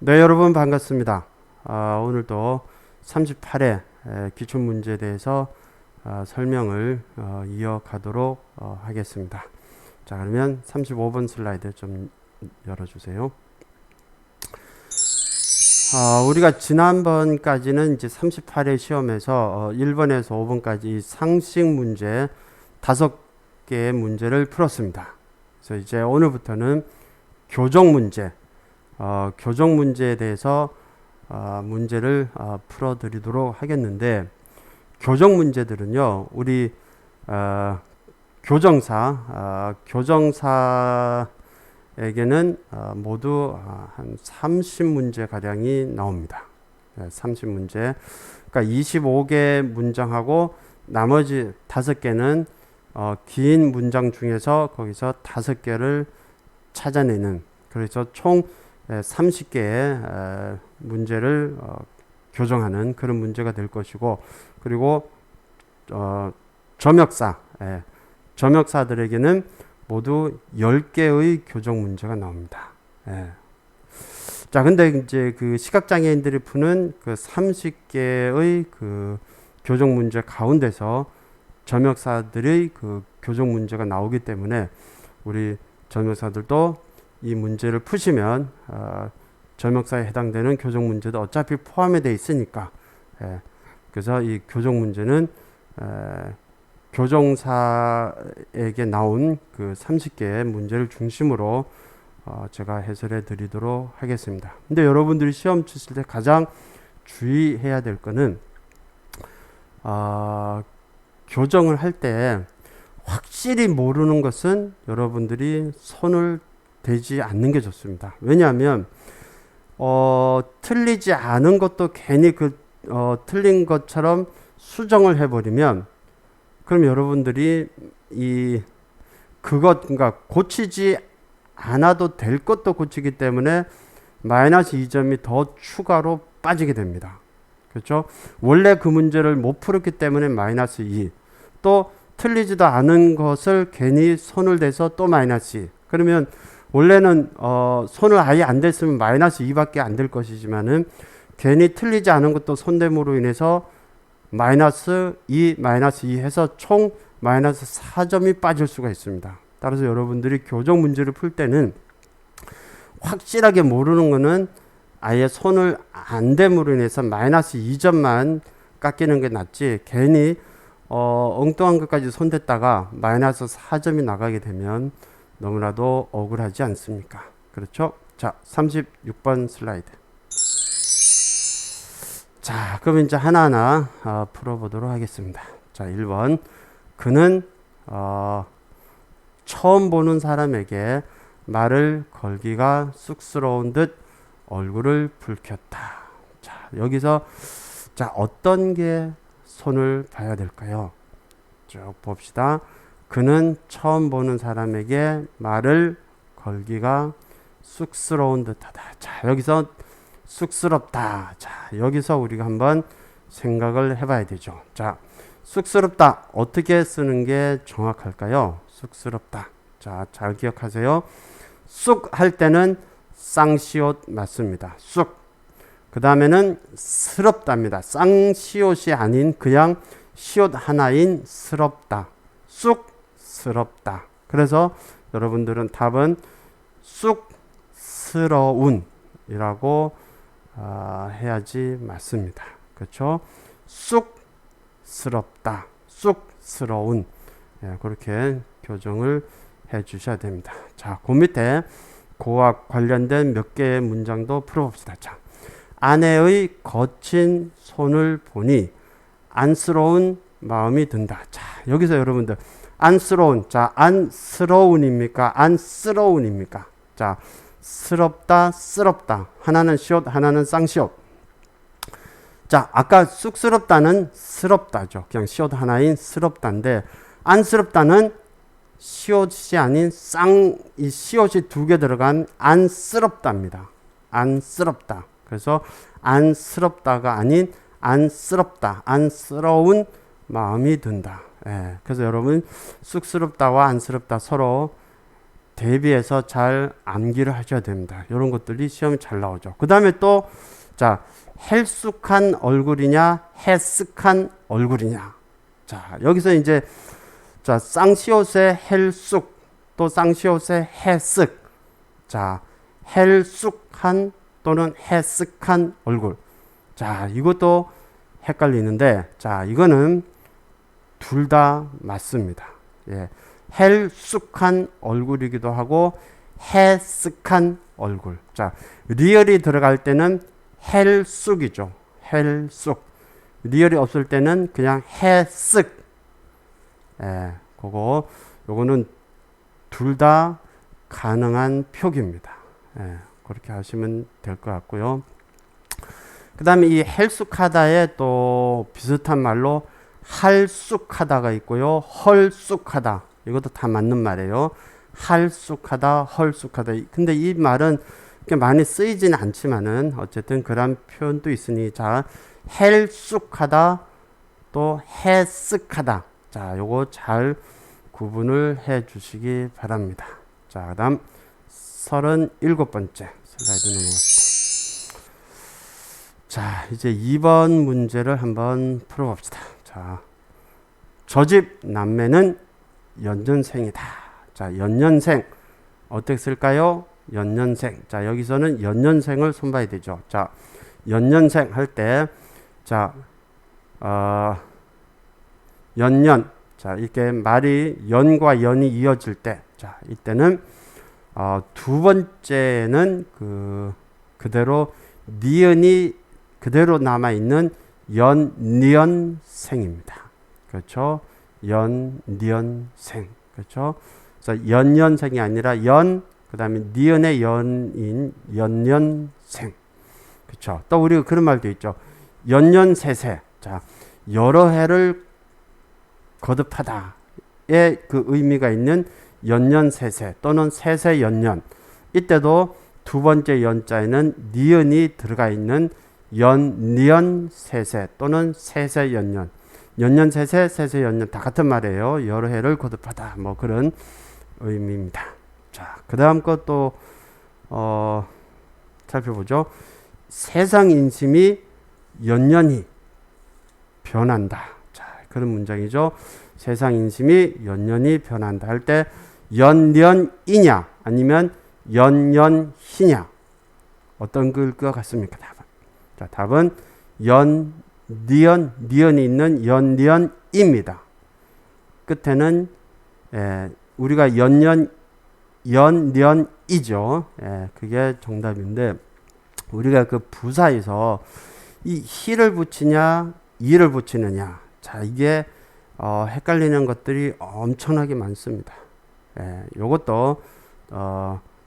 네, 여러분 반갑습니다. 오늘도 38회 기출문제에 대해서 설명을 이어가도록 하겠습니다. 자, 그러면 35번 슬라이드 좀 열어주세요. 우리가 지난번까지는 이제 38회 시험에서 1번에서 5번까지 상식 문제 5개의 문제를 풀었습니다. 그래서 이제 오늘부터는 교정 문제, 교정 문제에 대해서 문제를 풀어드리도록 하겠는데, 교정 문제들은요, 우리 교정사에게는 모두 한 30문제 가량이 나옵니다. 30문제. 그러니까 25개 문장하고 나머지 5개는 긴 문장 중에서 거기서 5개를 찾아내는, 그래서 총 30개의 문제를 교정하는 그런 문제가 될 것이고, 그리고 점역사들에게는 모두 10개의 교정 문제가 나옵니다. 자, 근데 이제 그 시각장애인들이 푸는 그 30개의 그 교정 문제 가운데서 점역사들의 그 교정 문제가 나오기 때문에 우리 점역사들도 이 문제를 푸시면 점역사에 해당되는 교정 문제도 어차피 포함이 되어 있으니까, 그래서 이 교정 문제는 교정사에게 나온 그 30개의 문제를 중심으로 제가 해설해 드리도록 하겠습니다. 근데 여러분들이 시험 치실 때 가장 주의해야 될 거는 교정을 할 때 확실히 모르는 것은 여러분들이 손을 대지 않는 게 좋습니다. 왜냐하면 틀리지 않은 것도 괜히 틀린 것처럼 수정을 해버리면, 그럼 여러분들이 그러니까 고치지 않아도 될 것도 고치기 때문에 마이너스 2점이 더 추가로 빠지게 됩니다. 그렇죠? 원래 그 문제를 못 풀었기 때문에 마이너스 2, 또 틀리지도 않은 것을 괜히 손을 대서 또 마이너스 2. 그러면 원래는 손을 아예 안 댔으면 마이너스 2밖에 안 될 것이지만은 괜히 틀리지 않은 것도 손댐으로 인해서 마이너스 2 해서 총 마이너스 4점이 빠질 수가 있습니다. 따라서 여러분들이 교정 문제를 풀 때는 확실하게 모르는 거는 아예 손을 안 댐으로 인해서 마이너스 2점만 깎이는 게 낫지, 괜히 엉뚱한 것까지 손댔다가 마이너스 4점이 나가게 되면 너무나도 억울하지 않습니까? 그렇죠? 자, 36번 슬라이드. 자, 그럼 이제 하나하나 풀어보도록 하겠습니다. 자, 1번. 그는 처음 보는 사람에게 말을 걸기가 쑥스러운 듯 얼굴을 붉혔다. 자, 여기서 자, 어떤 게 손을 봐야 될까요? 쭉 봅시다. 그는 처음 보는 사람에게 말을 걸기가 쑥스러운 듯하다. 자, 여기서 쑥스럽다. 자, 여기서 우리가 한번 생각을 해봐야 되죠. 자, 쑥스럽다. 어떻게 쓰는 게 정확할까요? 쑥스럽다. 자, 잘 기억하세요. 쑥 할 때는 쌍시옷 맞습니다. 쑥. 그 다음에는 스럽답니다. 쌍시옷이 아닌 그냥 시옷 하나인 스럽다. 쑥스럽다. 그래서 여러분들은 답은 쑥스러운이라고 해야지 맞습니다. 그렇죠? 쑥스럽다. 쑥스러운. 그렇게 교정을 해 주셔야 됩니다. 자, 그 밑에 그와 관련된 몇 개의 문장도 풀어봅시다. 자, 아내의 거친 손을 보니 안쓰러운 마음이 든다. 자, 여기서 여러분들 안쓰러운, 자, 안쓰러운입니까? 안쓰러운입니까? 자, 스럽다, 쓰럽다. 하나는 시옷, 하나는 쌍시옷. 자, 아까 쑥스럽다는 스럽다죠. 그냥 시옷 하나인 스럽다인데, 안쓰럽다는 시옷이 아닌 이 시옷이 2개 들어간 안쓰럽다입니다. 안쓰럽다. 그래서 안쓰럽다가 아닌 안쓰럽다. 안쓰러운 마음이 든다. 그래서 여러분 쑥스럽다와 안쓰럽다 서로 대비해서 잘 암기를 하셔야 됩니다. 이런 것들이 시험에 잘 나오죠. 그 다음에 또, 자, 헬쑥한 얼굴이냐, 해쓱한 얼굴이냐. 자, 여기서 이제, 자, 쌍시옷의 헬쑥, 또 쌍시옷의 해쓱. 자, 헬쑥한 또는 해쓱한 얼굴. 자, 이것도 헷갈리는데, 자, 이거는 둘 다 맞습니다. 예. 헬쑥한 얼굴이기도 하고 해쓱한 얼굴. 자, 리얼이 들어갈 때는 헬쑥이죠. 헬쑥. 리얼이 없을 때는 그냥 해쓱. 예, 요거는 둘 다 가능한 표기입니다. 예, 그렇게 하시면 될 것 같고요. 그 다음에 이 헬쑥하다에 또 비슷한 말로 할쑥하다가 있고요. 헐쑥하다. 이것도 다 맞는 말이에요. 할쑥하다, 헐쑥하다. 근데 이 말은 그렇게 많이 쓰이지는 않지만은 어쨌든 그런 표현도 있으니, 자, 헬쑥하다 또 해쓱하다. 자, 요거 잘 구분을 해 주시기 바랍니다. 자, 그 다음 37번째 슬라이드 넘어갑시다. 자, 이제 2번 문제를 한번 풀어봅시다. 자, 저 집 남매는 연년생이다. 자, 연년생 어떻게 쓸까요? 연년생. 자, 여기서는 연년생을 손봐야 되죠. 자, 연년생 할 때, 자, 연년. 자, 이렇게 말이 연과 연이 이어질 때, 자, 이때는 두 번째는 그대로 니은이 그대로 남아 있는 연년생입니다. 그렇죠? 연년생. 그렇죠? 그래서 연년생이 아니라 그다음에 니은의 연인 연년생. 그렇죠? 또 우리가 그런 말도 있죠. 연년세세. 자, 여러 해를 거듭하다의 그 의미가 있는 연년세세 또는 세세연년. 이때도 두 번째 연자에는 니은이 들어가 있는 연년세세 또는 세세연년. 연년세세, 세세연년 다 같은 말이에요. 여러 해를 거듭하다. 뭐 그런 의미입니다. 자, 그 다음 것도 살펴보죠. 세상 인심이 연년히 변한다. 자, 그런 문장이죠. 세상 인심이 연년히 변한다 할 때 연년이냐 아니면 연년희냐 어떤 걸 것 같습니까? 답은. 자, 답은 니은이 있는 연년입니다. 끝에는 우리가 연년이죠. 그게 정답인데 우리가 그 부사에서 이 히를 붙이냐 이를 붙이느냐, 자, 이게 헷갈리는 것들이 엄청나게 많습니다. 요것도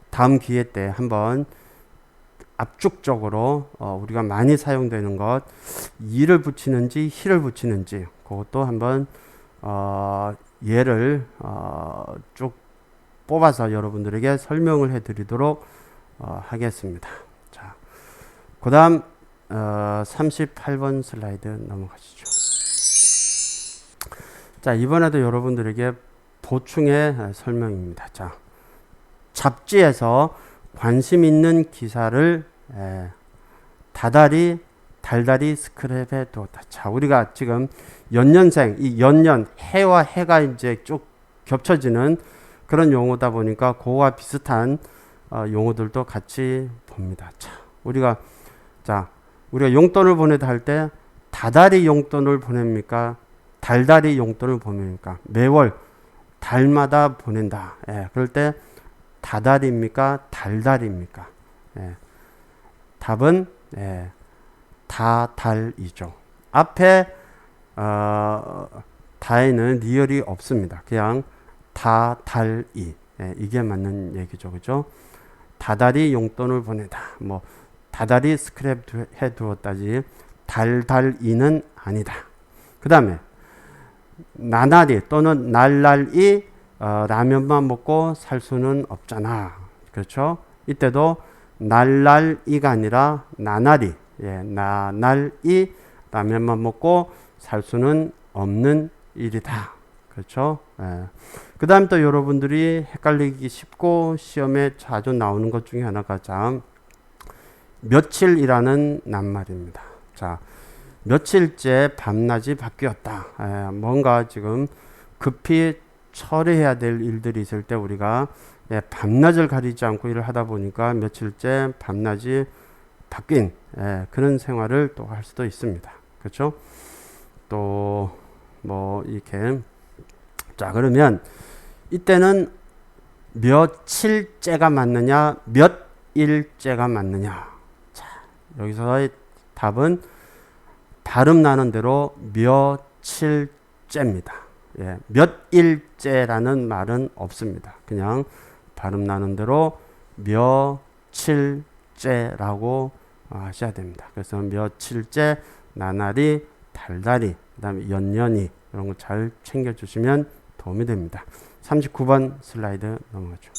다음 기회 때 한번 압축적으로 우리가 많이 사용되는 것, 이를 붙이는지 히를 붙이는지 그것도 한번 예를 쭉 뽑아서 여러분들에게 설명을 해드리도록 하겠습니다. 자, 그 다음 38번 슬라이드 넘어가시죠. 자, 이번에도 여러분들에게 보충의 설명입니다. 자, 잡지에서 관심 있는 기사를 달달이 스크랩해 두었다. 자, 우리가 지금 연년생, 이 연년, 해와 해가 이제 쭉 겹쳐지는 그런 용어다 보니까 그와 비슷한 용어들도 같이 봅니다. 자, 우리가 용돈을 보내다 할 때 다달이 용돈을 보냅니까? 달달이 용돈을 보냅니까? 매월 달마다 보낸다. 그럴 때 다달입니까? 달달입니까? 답은 다달이죠. 앞에 다에는 리얼이 없습니다. 그냥 다달이. 이게 맞는 얘기죠. 그죠? 다달이 용돈을 보내다. 뭐 다달이 스크랩 해 두었다지 달달이는 아니다. 그 다음에 나날이 또는 날날이 라면만 먹고 살 수는 없잖아. 그렇죠? 이때도 날날이가 아니라 나날이, 나날이 라면만 먹고 살 수는 없는 일이다. 그렇죠? 그 다음 또 여러분들이 헷갈리기 쉽고 시험에 자주 나오는 것 중에 하나가 참 며칠이라는 낱말입니다. 자, 며칠째 밤낮이 바뀌었다. 뭔가 지금 급히 처리해야 될 일들이 있을 때 우리가 밤낮을 가리지 않고 일을 하다 보니까 며칠째 밤낮이 바뀐 그런 생활을 또 할 수도 있습니다. 그렇죠? 또 뭐 이렇게 자, 그러면 이때는 며칠째가 맞느냐 몇 일째가 맞느냐. 자, 여기서의 답은 발음 나는 대로 며칠째입니다. 몇 일째라는 말은 없습니다. 그냥 발음 나는 대로 며칠째라고 하셔야 됩니다. 그래서 며칠째, 나날이, 달달이, 그 다음에 연년이 이런 거 잘 챙겨주시면 도움이 됩니다. 39번 슬라이드 넘어가죠.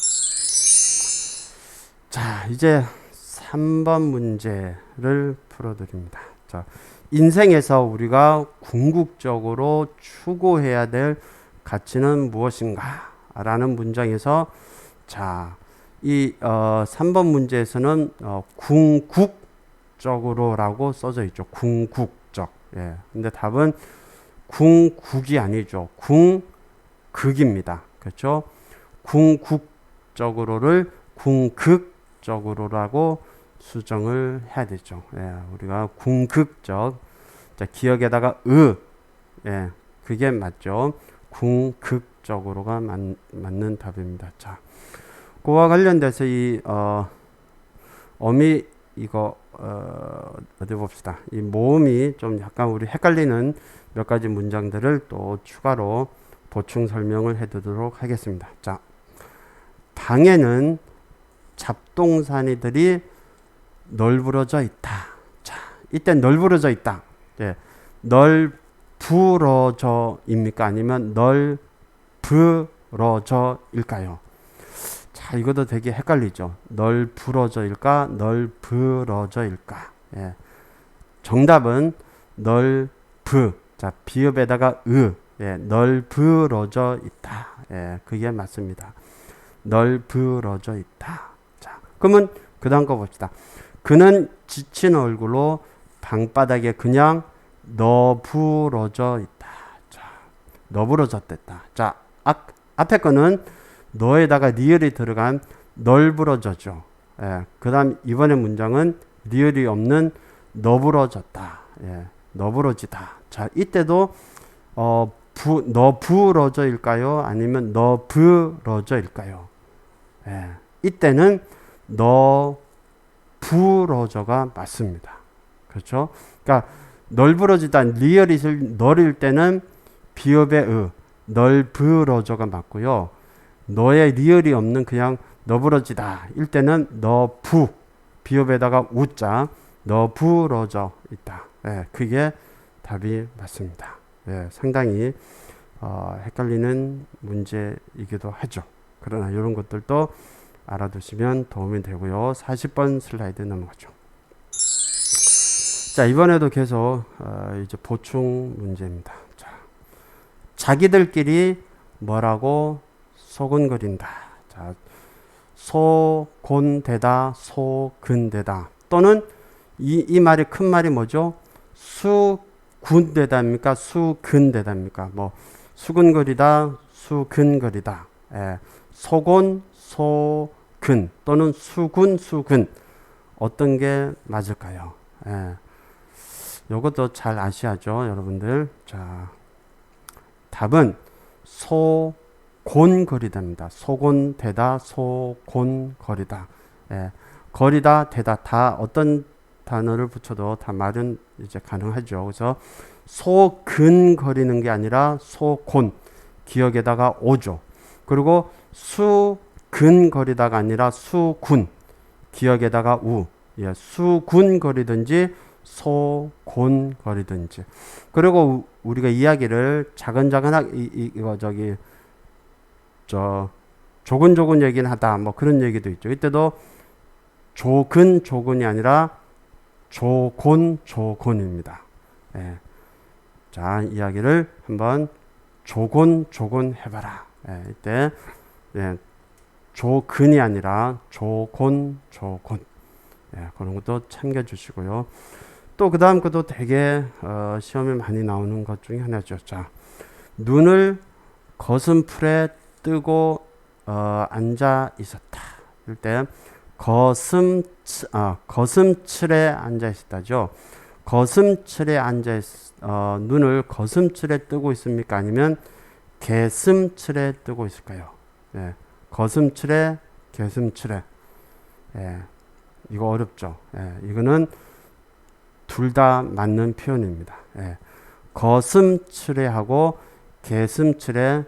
자, 이제 3번 문제를 풀어드립니다. 자, 인생에서 우리가 궁극적으로 추구해야 될 가치는 무엇인가? 라는 문장에서 자, 이 3번 문제에서는 궁극적으로라고 써져 있죠. 궁극적. 근데 답은 궁극이 아니죠. 궁극입니다. 그렇죠? 궁극적으로를 궁극적으로라고 수정을 해야 되죠. 우리가 궁극적. 자, 기억에다가 그게 맞죠. 궁극적으로가 맞는 답입니다. 자, 그와 관련돼서 이 어미 이거 어디 봅시다. 이 모음이 좀 약간 우리 헷갈리는 몇 가지 문장들을 또 추가로 보충 설명을 해두도록 하겠습니다. 자, 방에는 잡동사니들이 널브러져 있다. 자, 이때 널브러져 있다. 널브러져입니까? 아니면 널브러져일까요? 자, 이것도 되게 헷갈리죠. 널브러져일까? 널브러져일까? 정답은 널브. 자, 비읍에다가 널브러져 있다. 그게 맞습니다. 널브러져 있다. 자, 그러면 그 다음 거 봅시다. 그는 지친 얼굴로 방바닥에 그냥 너부러져 있다. 자, 너부러졌댔다. 자, 앞에 거는 너에다가 리을이 들어간 널브러져죠. 그 다음 이번에 문장은 리을이 없는 너부러졌다. 너부러지다. 자, 이때도 너부러져일까요? 아니면 너부러져일까요? 이때는 너부러져가 맞습니다. 그렇죠? 그러니까 널브러지다 리얼이 너일 때는 비읍의 널브러져가 맞고요. 너의 리얼이 없는 그냥 너부러지다 일 때는 너부 비읍에다가 우자 너부러져 있다. 그게 답이 맞습니다. 상당히 헷갈리는 문제이기도 하죠. 그러나 이런 것들도 알아두시면 도움이 되고요. 40번 슬라이드 넘어가죠. 자, 이번에도 계속 이제 보충 문제입니다. 자, 자기들끼리 뭐라고 소곤거린다. 자, 소곤대다, 소근대다. 또는 이 말이 큰 말이 뭐죠? 수군대다입니까? 수근대다입니까? 뭐 수근거리다, 수근거리다. 소곤, 소근 또는 수군, 수근 어떤 게 맞을까요? 이것도 잘 아셔야죠, 여러분들. 자, 답은 소곤거리다입니다. 소곤대다, 소곤거리다. 거리다, 대다 다 어떤 단어를 붙여도 다 말은 이제 가능하죠. 그래서 소근거리는 게 아니라 소곤 기억에다가 오죠. 그리고 수근거리다가 아니라 수군 기억에다가 우. 수군거리든지 소곤거리든지. 그리고 우리가 이야기를 차근차근하게 이거 조근조근 얘기는 하다 뭐 그런 얘기도 있죠. 이때도 조근이 아니라 조곤입니다. 자, 이야기를 한번 조곤 해봐라. 예, 이때 예, 조근이 아니라 조곤. 예, 그런 것도 챙겨주시고요. 또 그 다음 것도 되게 시험에 많이 나오는 것 중에 하나죠. 자, 눈을 거슴풀에 뜨고 앉아 있었다. 이럴 때 거슴칠에 앉아 있었다죠. 거슴칠에 눈을 거슴칠에 뜨고 있습니까? 아니면 개슴칠에 뜨고 있을까요? 예, 거슴칠에 개슴칠에. 예, 이거 어렵죠. 예, 이거는 둘 다 맞는 표현입니다. 예, 거슴칠에 하고 개슴칠에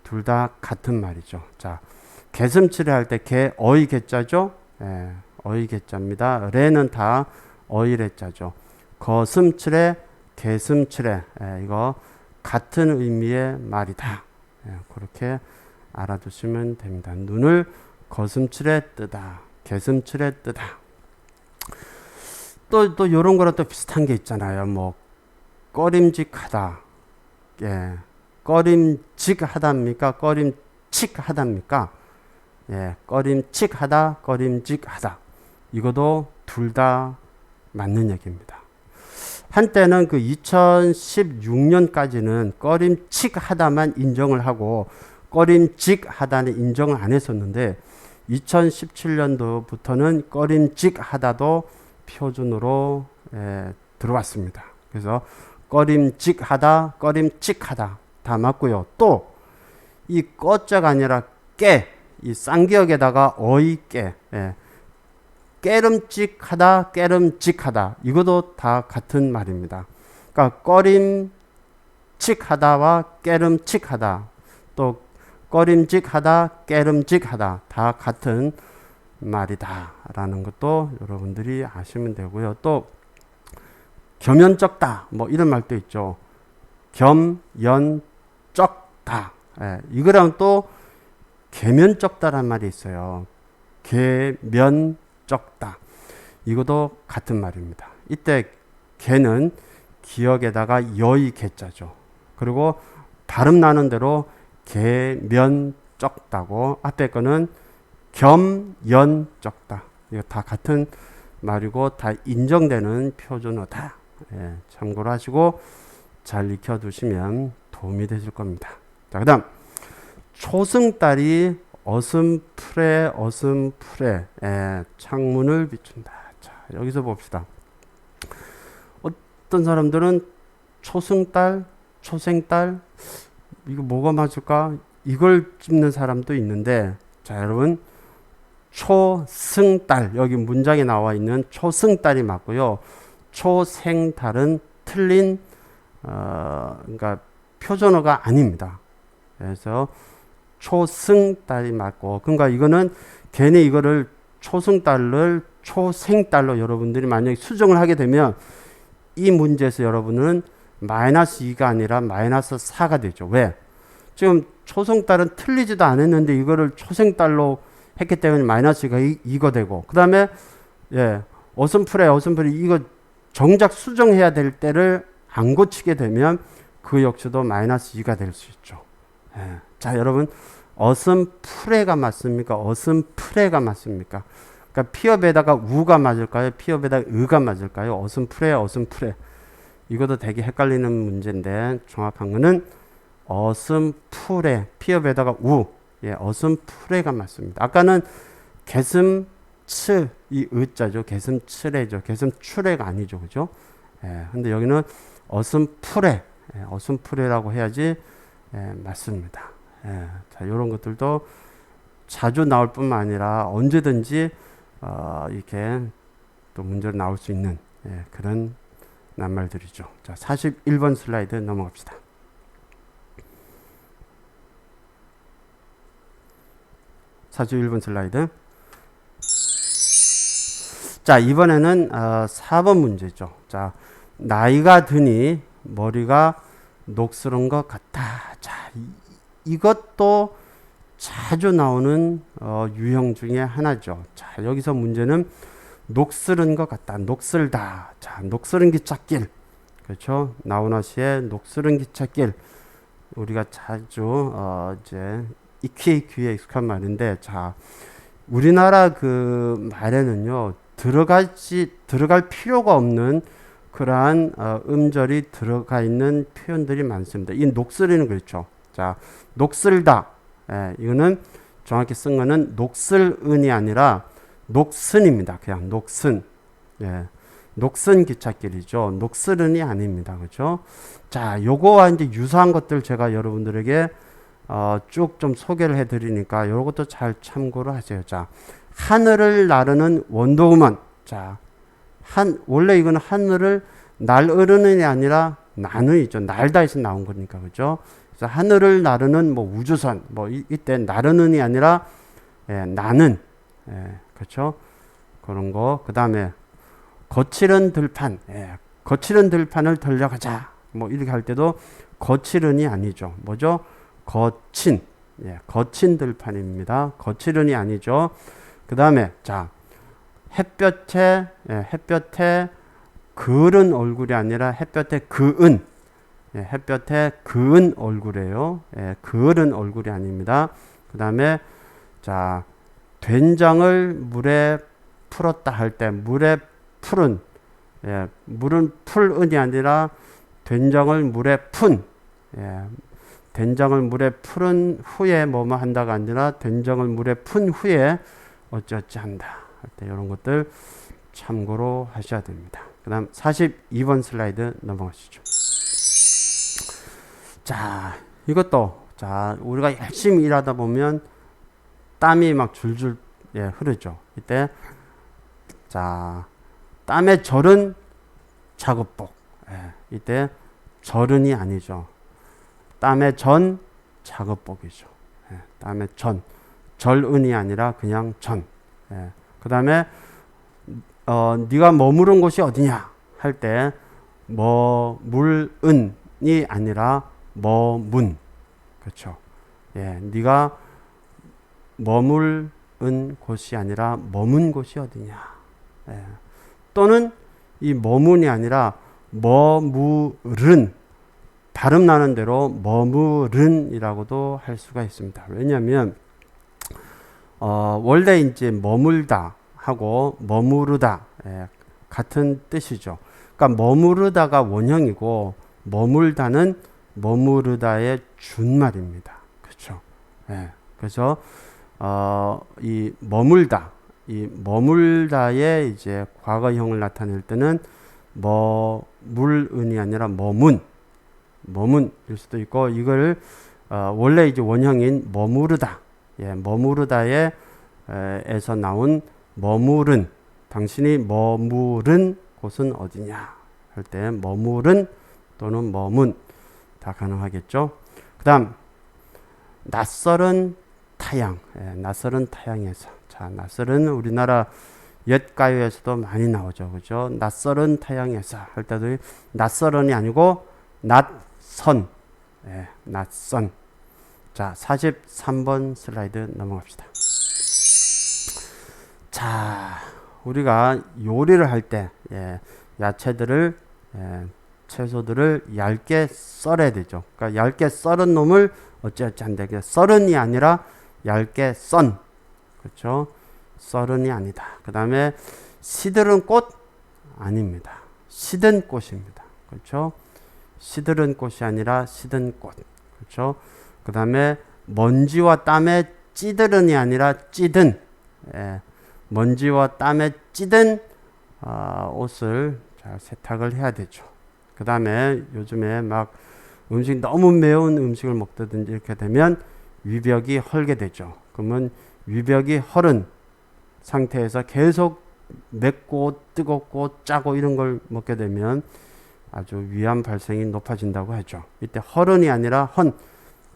둘 다 같은 말이죠. 자, 개슴칠에 할 때 개, 어이 개자죠. 예, 어이 개자입니다. 레는 다 어이 레자죠. 거슴칠에 개슴칠에. 예, 이거 같은 의미의 말이다. 예, 그렇게 알아두시면 됩니다. 눈을 거슴칠에 뜨다, 개슴칠에 뜨다. 또 이런 거랑 또 비슷한 게 있잖아요. 뭐 꺼림직하다. 예, 꺼림직하답니까? 꺼림칙하답니까? 예, 꺼림칙하다, 꺼림직하다. 이것도 둘 다 맞는 얘기입니다. 한때는 그 2016년까지는 꺼림칙하다만 인정을 하고 꺼림직하다는 인정을 안 했었는데 2017년도부터는 꺼림직하다도 표준으로 들어왔습니다. 그래서 꺼림직하다, 꺼림칙하다 다 맞고요. 또 이 꺼자가 아니라 깨, 이 쌍기역에다가 어이 깨, 깨름직하다, 깨름직하다 이것도 다 같은 말입니다. 그러니까 꺼림칙하다와 깨름칙하다, 또 꺼림직하다, 깨름직하다 다 같은 말이다라는 것도 여러분들이 아시면 되고요. 또 겸연쩍다 뭐 이런 말도 있죠. 겸연쩍다. 예, 이거랑 또 계면쩍다란 말이 있어요. 계면쩍다. 이것도 같은 말입니다. 이때 개는 기역에다가 여의 개자죠. 그리고 발음 나는 대로 계면쩍다고, 앞에 거는 겸연쩍다. 이거 다 같은 말이고 다 인정되는 표준어다. 예, 참고로 하시고 잘 익혀두시면 도움이 되실 겁니다. 자, 그 다음 초승달이 어슴풀에 창문을 비춘다. 자, 여기서 봅시다. 어떤 사람들은 초승달, 초생달 이거 뭐가 맞을까? 이걸 찝는 사람도 있는데, 자, 여러분 초승달, 여기 문장에 나와 있는 초승달이 맞고요. 초생달은 틀린 그러니까 표준어가 아닙니다. 그래서 초승달이 맞고, 그러니까 이거는 괜히 이거를 초승달을 초생달로 여러분들이 만약에 수정을 하게 되면 이 문제에서 여러분은 마이너스 2가 아니라 마이너스 4가 되죠. 왜? 지금 초승달은 틀리지도 않았는데 이거를 초생달로 했기 때문에 마이너스 2가 되고, 그 다음에 예, 어슴풀에 이거 정작 수정해야 될 때를 안 고치게 되면 그 역시도 마이너스 2가 될 수 있죠. 예. 자, 여러분 어슴풀에가 맞습니까? 어슴풀에가 맞습니까? 그러니까 피업에다가 우가 맞을까요? 피업에다가 의가 맞을까요? 어슴풀에. 이것도 되게 헷갈리는 문제인데 정확한 거는 어슴풀에, 피업에다가 우, 예, 어슴풀에가 맞습니다. 아까는 개슴츠, 이 의자죠. 개슴츠레죠. 개슴추레가 아니죠. 그죠? 예, 근데 여기는 어슴풀에, 어슴풀에라고 해야지 맞습니다. 예, 자, 이런 것들도 자주 나올 뿐만 아니라 언제든지 이렇게 또 문제로 나올 수 있는 그런 낱말들이죠. 자, 41번 슬라이드 넘어갑시다. 슬라이드. 자, 이번에는 4번 문제죠. 자, 나이가 드니 머리가 녹슬은 것 같다. 자, 이것도 자주 나오는 유형 중에 하나죠. 자, 여기서 문제는 녹슬은 것 같다. 녹슬다. 자, 녹슬은 기찻길. 그렇죠? 나훈아 씨의 녹슬은 기찻길. 우리가 자주 이제 익히 귀에 익숙한 말인데, 자, 우리나라 그 말에는요, 들어갈 필요가 없는 그러한 음절이 들어가 있는 표현들이 많습니다. 이 녹슬이는 그렇죠. 자, 녹슬다. 예, 이거는 정확히 쓴 거는 녹슬은이 아니라 녹슨입니다. 그냥 녹슨. 예, 녹슨 기찻길이죠. 녹슬은이 아닙니다. 그렇죠? 자, 요거와 이제 유사한 것들 제가 여러분들에게 쭉 좀 소개를 해드리니까 요것도 잘 참고를 하세요. 자, 하늘을 나르는 원더우먼. 자, 원래 이거는 하늘을 날으르는이 아니라 나는이죠. 날다에서 나온 거니까, 그죠? 그래서 하늘을 나르는 뭐 우주선, 뭐 이때 나르는이 아니라 나는, 그렇죠? 그런 거. 그 다음에 거칠은 들판, 거칠은 들판을 들려가자. 뭐 이렇게 할 때도 거칠은이 아니죠. 뭐죠? 거친, 거친 들판입니다. 거칠은이 아니죠. 그 다음에 자, 햇볕에 그은 얼굴이 아니라 햇볕에 그은, 햇볕에 그은 얼굴이에요. 그은 얼굴이 아닙니다. 그 다음에 자, 된장을 물에 풀었다 할 때 물에 풀은, 물은 풀은이 아니라 된장을 물에 푼, 된장을 물에 푸른 후에 뭐뭐 한다가 아니라 된장을 물에 푼 후에 어찌어찌 한다 할 때 이런 것들 참고로 하셔야 됩니다. 그 다음 42번 슬라이드 넘어가시죠. 자, 이것도 자, 우리가 열심히 일하다 보면 땀이 막 줄줄 흐르죠. 이때 자, 땀에 절은 작업복. 이때 절은이 아니죠. 땀에 전 작업복이죠. 땀에 절은이 아니라 그냥 전. 그 다음에 네가 머무른 곳이 어디냐 할 때 머물은이 아니라 머문. 그렇죠. 네가 머물은 곳이 아니라 머문 곳이 어디냐. 또는 이 머문이 아니라 머무른, 발음 나는 대로 머무른이라고도 할 수가 있습니다. 왜냐하면 원래 이제 머물다 하고 머무르다 같은 뜻이죠. 그러니까 머무르다가 원형이고 머물다는 머무르다의 준말입니다. 그렇죠. 그래서 이 머물다의 이제 과거형을 나타낼 때는 머물은이 아니라 머문일 수도 있고, 이걸 원래 이제 원형인 머무르다, 머무르다에 에서 나온 머무른, 당신이 머무른 곳은 어디냐 할 때 머무른 또는 머문 다 가능하겠죠. 그 다음 낯설은 타양, 낯설은 타양에서, 자, 낯설은 우리나라 옛가요에서도 많이 나오죠. 그죠? 낯설은 타양에서 할 때도 낯설은이 아니고 낯선, 낯선. 자, 43번 슬라이드 넘어갑시다. 자, 우리가 요리를 할 때 야채들을 채소들을 얇게 썰어야 되죠. 그러니까 얇게 썰은 놈을 어찌어찌 한다. 썰은이 아니라 얇게 썬. 그렇죠? 썰은이 아니다. 그 다음에 시들은 꽃 아닙니다. 시든 꽃입니다. 그렇죠? 시들은 꽃이 아니라 시든 꽃. 그렇죠? 그 다음에 먼지와 땀에 찌들은이 아니라 찌든, 먼지와 땀에 찌든 옷을 잘 세탁을 해야 되죠. 그 다음에 요즘에 막 음식 너무 매운 음식을 먹다든지 이렇게 되면 위벽이 헐게 되죠. 그러면 위벽이 헐은 상태에서 계속 맵고 뜨겁고 짜고 이런 걸 먹게 되면 아주 위암 발생이 높아진다고 하죠. 이때 헐은이 아니라 헌,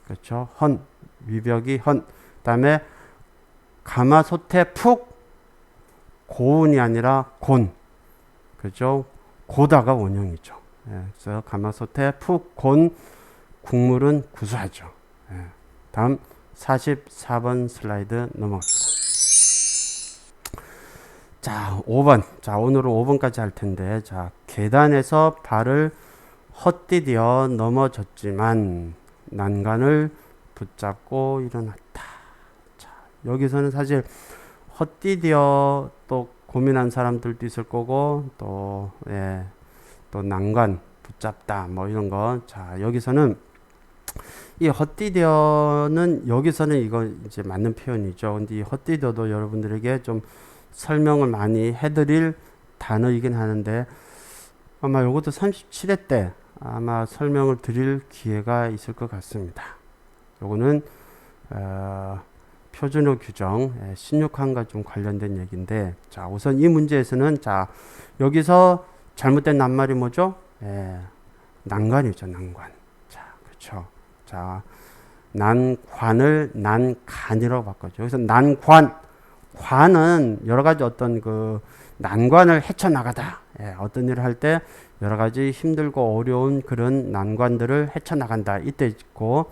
그렇죠? 헌, 위벽이 헌. 그다음에 가마솥에 푹, 고운이 아니라 곤, 그렇죠? 고다가 원형이죠. 그래서 가마솥에 푹 곤 국물은 구수하죠. 다음 44번 슬라이드 넘어갑시다. 자, 5번. 자, 오늘은 5번까지 할 텐데, 자, 계단에서 발을 헛디뎌 넘어졌지만, 난간을 붙잡고 일어났다. 자, 여기서는 사실 헛디뎌 또 고민한 사람들도 있을 거고 또 난간 붙잡다 뭐 이런 거. 자, 여기서는 이 헛디뎌는 여기서는 이거 이제 맞는 표현이죠. 근데 이 헛디뎌도 여러분들에게 좀 설명을 많이 해드릴 단어이긴 하는데 아마 요것도 37회 때 아마 설명을 드릴 기회가 있을 것 같습니다. 요거는 표준어 규정 16항과 좀 관련된 얘기인데, 자, 우선 이 문제에서는 자, 여기서 잘못된 낱말이 뭐죠? 난관이죠, 난관. 자, 그렇죠. 자, 난관을 난간이라고 바꿨죠. 여기서 관은 여러 가지 어떤 그 난관을 헤쳐나가다. 어떤 일을 할 때 여러 가지 힘들고 어려운 그런 난관들을 헤쳐나간다. 이때 있고,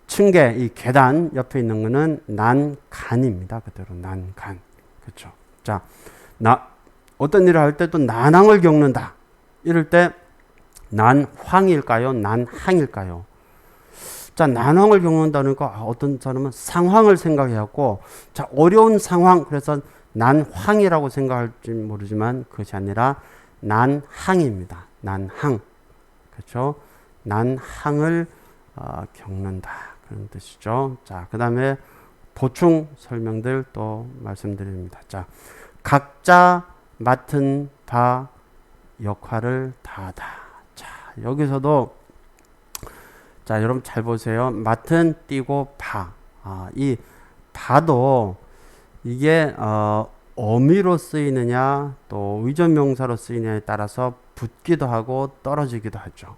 층계, 이 계단 옆에 있는 거는 난간입니다. 그대로 난간. 그렇죠. 자, 어떤 일을 할 때 또 난항을 겪는다. 이럴 때 난황일까요? 난항일까요? 자, 난황을 겪는다니까 어떤 사람은 상황을 생각해갖고, 자, 어려운 상황, 그래서 난황이라고 생각할지 모르지만 그것이 아니라 난항입니다. 난항. 그렇죠? 난항을 겪는다. 그런 뜻이죠. 자, 그 다음에 보충 설명들 또 말씀드립니다. 자, 각자 맡은 바 역할을 다하다. 자, 여기서도 자, 여러분 잘 보세요. 맡은 띄고 바. 이 바도 이게 어미로 쓰이느냐 또 의존명사로 쓰이느냐에 따라서 붙기도 하고 떨어지기도 하죠.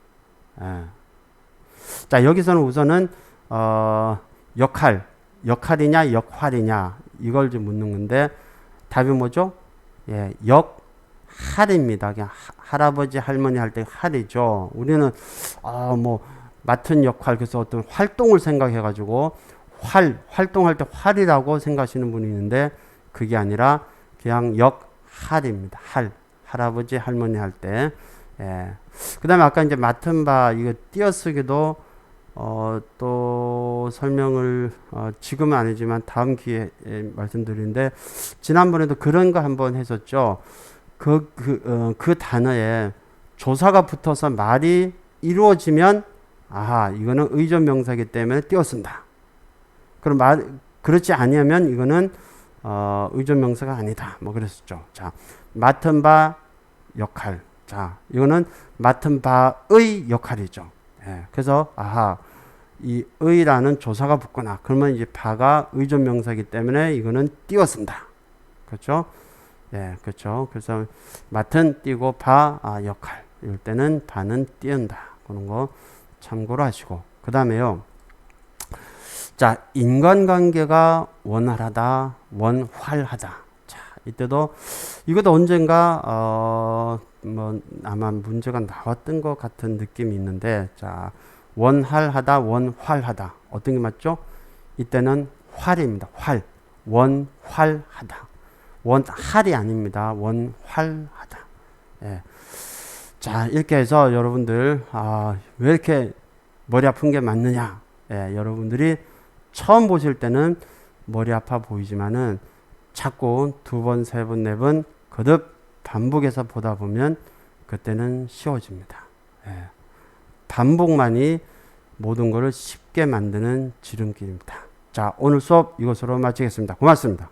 자, 여기서는 우선은 역할이냐 역할이냐 이걸 좀 묻는 건데 답이 뭐죠? 역할입니다. 그냥 할아버지 할머니 할 때 할이죠. 우리는 뭐 맡은 역할, 그래서 어떤 활동을 생각해 가지고 활동할 때 활이라고 생각하시는 분이 있는데 그게 아니라 그냥 역할입니다. 할아버지 할머니 할 때. 그 다음에 아까 이제 맡은 바 이거 띄어쓰기도 또 설명을 지금은 아니지만 다음 기회에 말씀드리는데, 지난번에도 그런 거 한번 했었죠. 그 단어에 조사가 붙어서 말이 이루어지면 이거는 의존 명사이기 때문에 띄어쓴다. 그럼 그렇지 아니하면 이거는 의존 명사가 아니다. 뭐 그랬었죠. 자, 맡은 바 역할. 자, 이거는 맡은 바의 역할이죠. 그래서 이 의라는 조사가 붙거나 그러면 이제 바가 의존 명사이기 때문에 이거는 띄어쓴다. 그렇죠? 그렇죠. 그래서 맡은 띄고 바 역할. 이럴 때는 바는 띄운다. 그런 거 참고로 하시고, 그 다음에요. 자, 인간관계가 원활하다, 원활하다. 자, 이때도 이것도 언젠가 뭐 아마 문제가 나왔던 것 같은 느낌이 있는데, 자, 원활하다, 원활하다. 어떤 게 맞죠? 이때는 활입니다. 원활하다. 원할이 아닙니다. 원활하다. 자, 이렇게 해서 여러분들 왜 이렇게 머리 아픈 게 맞느냐? 여러분들이 처음 보실 때는 머리 아파 보이지만은 자꾸 2번, 3번, 4번 거듭 반복해서 보다 보면 그때는 쉬워집니다. 반복만이 모든 것을 쉽게 만드는 지름길입니다. 자, 오늘 수업 이것으로 마치겠습니다. 고맙습니다.